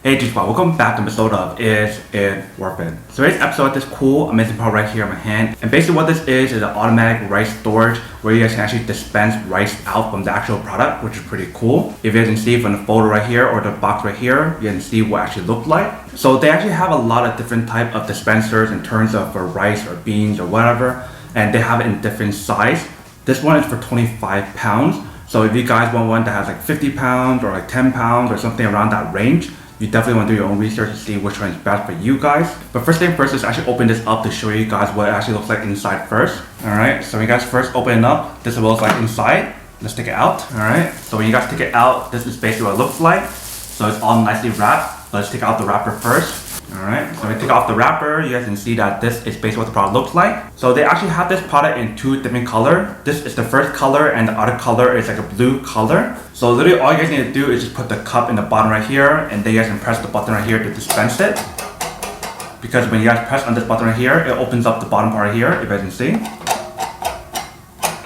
Hey G-Spot, welcome back to an episode of Is It Worth It? So today's episode, this cool, amazing part right here in my hand. And basically what this is an automatic rice storage where you guys can actually dispense rice out from the actual product, which is pretty cool. If you guys can see from the folder right here or the box right here, you can see what it actually looked like. So they actually have a lot of different type of dispensers in terms of for rice or beans or whatever. And they have it in different size. This one is for 25 pounds. So if you guys want one that has like 50 pounds or like 10 pounds or something around that range, you definitely want to do your own research to see which one is best for you guys. But first thing first, let's actually open this up to show you guys what it actually looks like inside first. Alright, so when you guys first open it up, this is what it looks like inside. Let's take it out. Alright, so when you guys take it out, this is basically what it looks like. So it's all nicely wrapped. Let's take out the wrapper first. Alright, so when you take off the wrapper, you guys can see that this is basically what the product looks like. So they actually have this product in two different colors. This is the first color and the other color is like a blue color. So literally all you guys need to do is just put the cup in the bottom right here and then you guys can press the button right here to dispense it. Because when you guys press on this button right here, it opens up the bottom part right here, if you guys can see.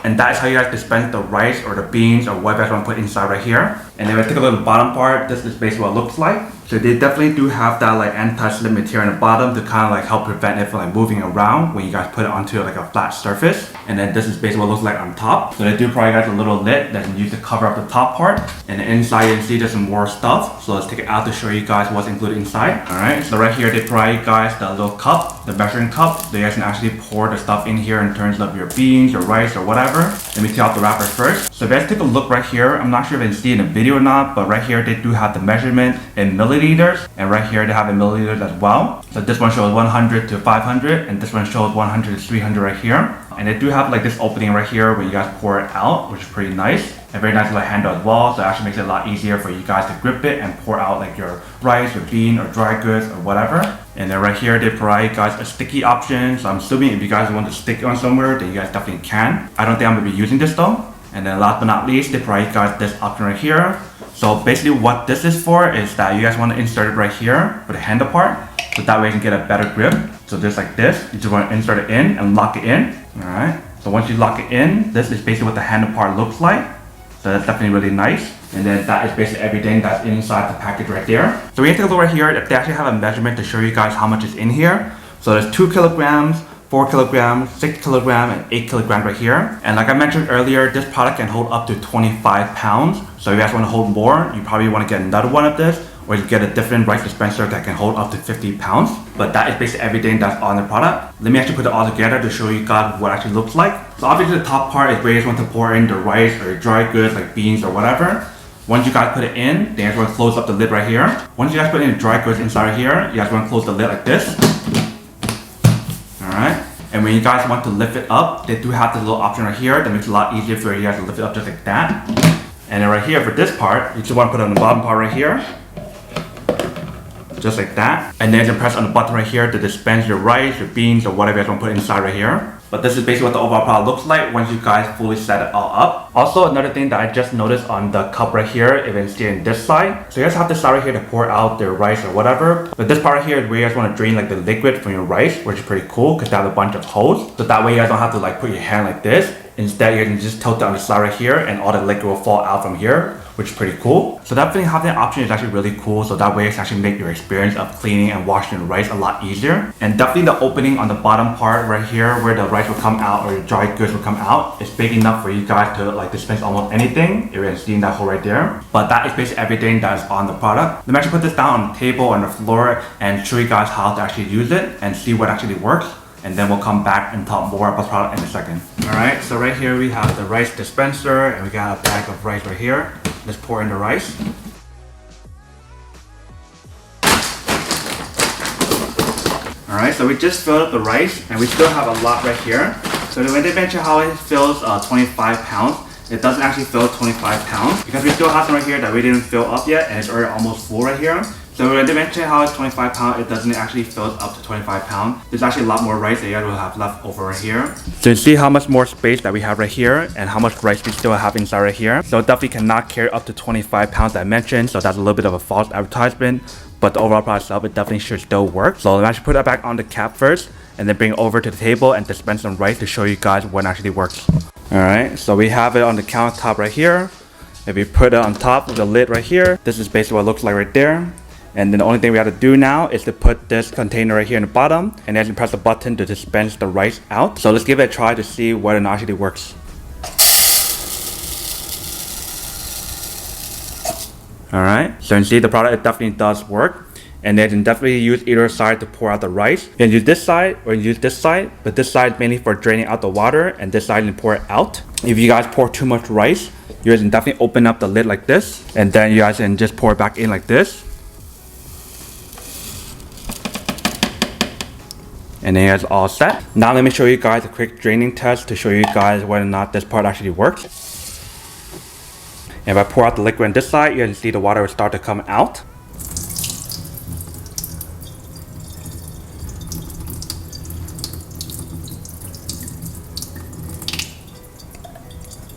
And that is how you guys dispense the rice or the beans or whatever you guys want to put inside right here. And then we take a look at the bottom part, this is basically what it looks like. So they definitely do have that like anti-slip material in the bottom to kind of like help prevent it from like moving around when you guys put it onto like a flat surface. And then this is basically what it looks like on top. So they do provide guys a little lid that you use to cover up the top part. And then inside you can see there's some more stuff. So let's take it out to show you guys what's included inside. Alright, so right here they provide you guys the little cup, the measuring cup. So you guys can actually pour the stuff in here in terms of your beans, your rice or whatever. Let me take out the wrapper first. So if you guys take a look right here, I'm not sure if you can see in the video or not, but right here they do have the measurement in milliliters. And right here they have in milliliters as well. So this one shows 100 to 500 and this one shows 100 to 300 right here. And they do have like this opening right here where you guys pour it out, which is pretty nice. A very nice little handle as well, so it actually makes it a lot easier for you guys to grip it and pour out like your rice or bean or dry goods or whatever. And then right here they provide you guys a sticky option, so I'm assuming if you guys want to stick it on somewhere, then you guys definitely can. I don't think I'm going to be using this though. And then last but not least, they provide you guys this option right here. So basically what this is for is that you guys want to insert it right here for the handle part, so that way you can get a better grip. So just like this, you just want to insert it in and lock it in. Alright, so once you lock it in, this is basically what the handle part looks like. So that's definitely really nice. And then that is basically everything that's inside the package right there. So we have to take a look right here. They actually have a measurement to show you guys how much is in here. So there's 2 kilograms, 4 kilograms, 6 kilograms, and 8 kilograms right here. And like I mentioned earlier, this product can hold up to 25 pounds. So if you guys want to hold more, you probably want to get another one of this, or you get a different rice dispenser that can hold up to 50 pounds. But that is basically everything that's on the product. Let me actually put it all together to show you guys what it actually looks like. So obviously the top part is where you guys want to pour in the rice or dry goods like beans or whatever. Once you guys put it in, then you guys want to close up the lid right here. Once you guys put in the dry goods inside right here, you guys want to close the lid like this. Alright. And when you guys want to lift it up, they do have this little option right here that makes it a lot easier for you guys to lift it up just like that. And then right here for this part, you just want to put it on the bottom part right here. Just like that. And then you can press on the button right here to dispense your rice, your beans, or whatever you guys want to put inside right here. But this is basically what the overall product looks like once you guys fully set it all up. Also, another thing that I just noticed on the cup right here, if you can see in this side. So you guys have this side right here to pour out their rice or whatever. But this part right here is where you guys want to drain like the liquid from your rice, which is pretty cool because they have a bunch of holes. So that way you guys don't have to like put your hand like this. Instead, you can just tilt it on the side right here and all the liquid will fall out from here, which is pretty cool. So definitely having that option is actually really cool. So that way it's actually make your experience of cleaning and washing the rice a lot easier. And definitely the opening on the bottom part right here where the rice will come out or your dry goods will come out is big enough for you guys to like dispense almost anything. If you can see that hole right there. But that is basically everything that is on the product. Let me actually put this down on the table on the floor and show you guys how to actually use it and see what actually works. And then we'll come back and talk more about the product in a second. Alright, so right here we have the rice dispenser and we got a bag of rice right here. Let's pour in the rice. Alright, so we just filled up the rice and we still have a lot right here. So when they mention how it fills 25 pounds, it doesn't actually fill 25 pounds because we still have some right here that we didn't fill up yet and it's already almost full right here. So when they mention how it's 25 pounds, it doesn't actually fill up to 25 pounds. There's actually a lot more rice that you guys will have left over right here. So you see how much more space that we have right here and how much rice we still have inside right here. So it definitely cannot carry up to 25 pounds that I mentioned. So that's a little bit of a false advertisement. But the overall product itself, it definitely should still work. So let me actually put that back on the cap first and then bring it over to the table and dispense some rice to show you guys what actually works. Alright, so we have it on the countertop right here. If we put it on top of the lid right here, this is basically what it looks like right there. And then the only thing we have to do now is to put this container right here in the bottom, and then press the button to dispense the rice out. So let's give it a try to see whether or not it actually works. Alright, so you can see the product, it definitely does work. And then you can definitely use either side to pour out the rice. You can use this side or use this side, but this side is mainly for draining out the water, and this side you can pour it out. If you guys pour too much rice, you guys can definitely open up the lid like this, and then you guys can just pour it back in like this. And then it's all set. Now let me show you guys a quick draining test to show you guys whether or not this part actually works. And if I pour out the liquid on this side, you can see the water will start to come out.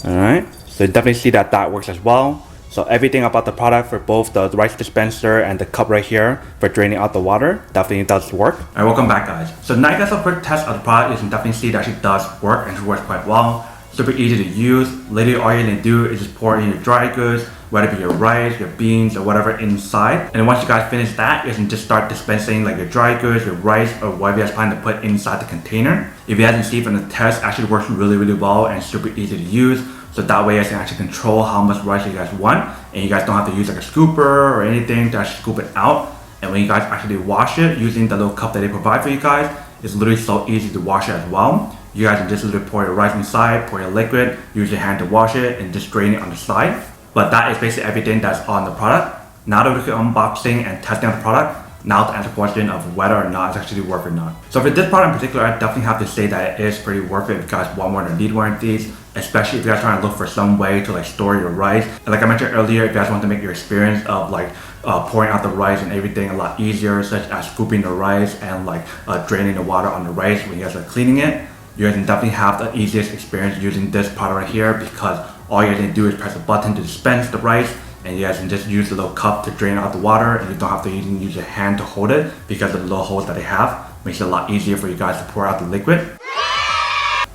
Alright, so you definitely see that that works as well. So everything about the product for both the rice dispenser and the cup right here for draining out the water definitely does work. Alright, welcome back guys. So now you guys have a quick test of the product. You can definitely see that it actually does work, and it works quite well. Super easy to use. Literally all you need to do is just pour in your dry goods, whether it be your rice, your beans, or whatever inside. And once you guys finish that, you can just start dispensing like your dry goods, your rice, or whatever you guys plan to put inside the container. If you guys can see from the test, it actually works really well and super easy to use. So that way you guys can actually control how much rice you guys want, and you guys don't have to use like a scooper or anything to actually scoop it out. And when you guys actually wash it using the little cup that they provide for you guys, it's literally so easy to wash it as well. You guys can just literally pour your rice inside, pour your liquid, use your hand to wash it, and just drain it on the side. But that is basically everything that's on the product. Now that we're unboxing and testing out the product, now to answer the question of whether or not it's actually worth or not. So for this product in particular, I definitely have to say that it is pretty worth it if you guys want one or need one of these, especially if you guys are trying to look for some way to like store your rice. And like I mentioned earlier, if you guys want to make your experience of like pouring out the rice and everything a lot easier, such as scooping the rice and like draining the water on the rice when you guys are cleaning it, you guys can definitely have the easiest experience using this product right here, because all you guys need to do is press a button to dispense the rice, and you guys can just use the little cup to drain out the water, and you don't have to even use your hand to hold it because of the little holes that they have. Makes it a lot easier for you guys to pour out the liquid.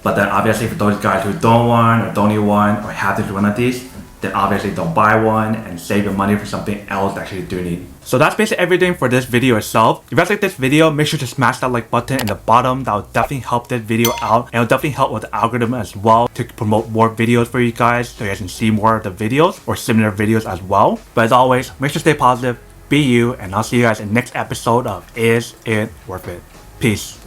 But then obviously for those guys who don't want or don't need one or have to do one of these, then obviously don't buy one and save your money for something else that you do need. So that's basically everything for this video itself. If you guys like this video, make sure to smash that like button in the bottom. That will definitely help this video out, and it will definitely help with the algorithm as well to promote more videos for you guys, so you guys can see more of the videos or similar videos as well. But as always, make sure to stay positive, be you, and I'll see you guys in the next episode of Is It Worth It? Peace.